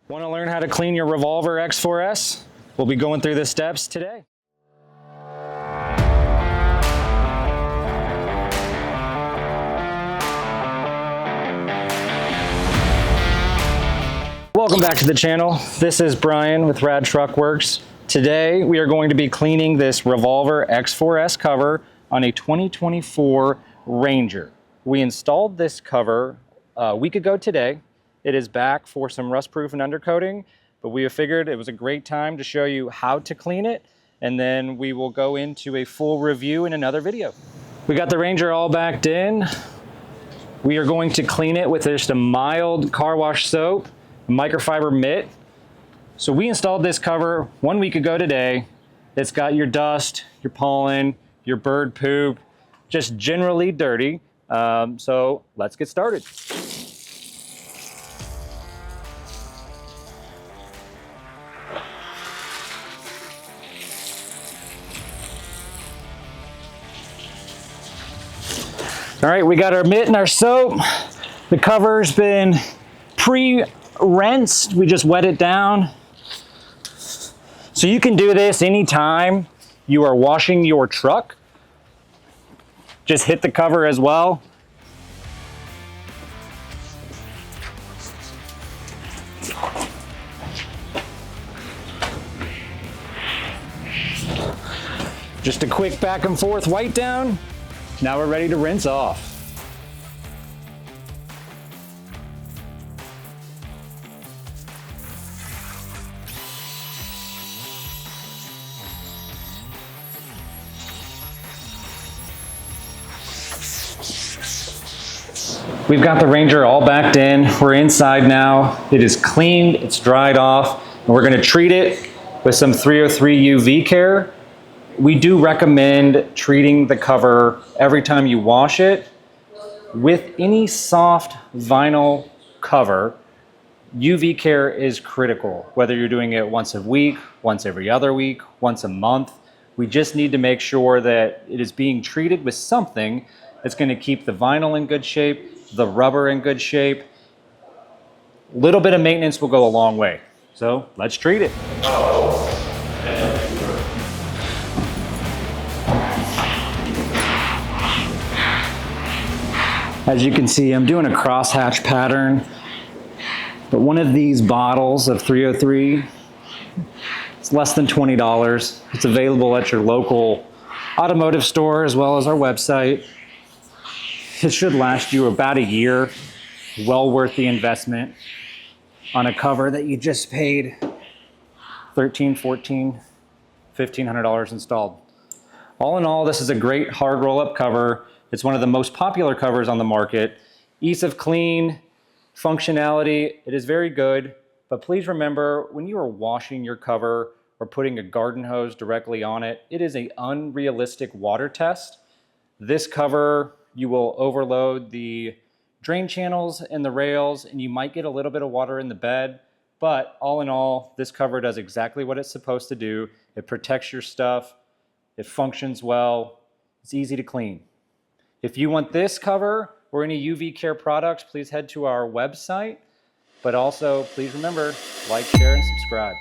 Want to learn how to clean your Revolver X4S? We'll be going through the steps today. Welcome back to the channel. This is Brian with Rad Truck Works. Today we are going to be cleaning this Revolver X4S cover on a 2024 Ranger. We installed this cover a week ago today. It is back for some rust proof and undercoating, but we have figured it was a great time to show you how to clean it, and then we will go into a full review in another video. We got the Ranger all backed in. We are going to clean it with just a mild car wash soap, a microfiber mitt. So we installed this cover 1 week ago today. It's got your dust, your pollen, your bird poop, just generally dirty. So let's get started. All right, we got our mitt and our soap. The cover's been pre-rinsed. We just wet it down. So you can do this anytime you are washing your truck. Just hit the cover as well. Just a quick back and forth wipe down. Now we're ready to rinse off. We've got the Ranger all backed in. We're inside now. It is cleaned, it's dried off, and we're gonna treat it with some 303 UV care. We do recommend treating the cover every time you wash it. With any soft vinyl cover, UV care is critical, whether you're doing it once a week, once every other week, once a month. We just need to make sure that it is being treated with something that's going to keep the vinyl in good shape, the rubber in good shape. A little bit of maintenance will go a long way. So let's treat it. As you can see, I'm doing a crosshatch pattern, but one of these bottles of 303, it's less than $20. It's available at your local automotive store as well as our website. It should last you about a year. Well worth the investment on a cover that you just paid $1,300, $1,400, $1,500 installed. All in all, this is a great hard roll-up cover. It's one of the most popular covers on the market. Ease of clean, functionality, it is very good. But please remember, when you are washing your cover or putting a garden hose directly on it, it is an unrealistic water test. This cover, you will overload the drain channels and the rails, and you might get a little bit of water in the bed. But all in all, this cover does exactly what it's supposed to do. It protects your stuff. It functions well. It's easy to clean. If you want this cover or any UV care products, please head to our website. But also, please remember, like, share, and subscribe.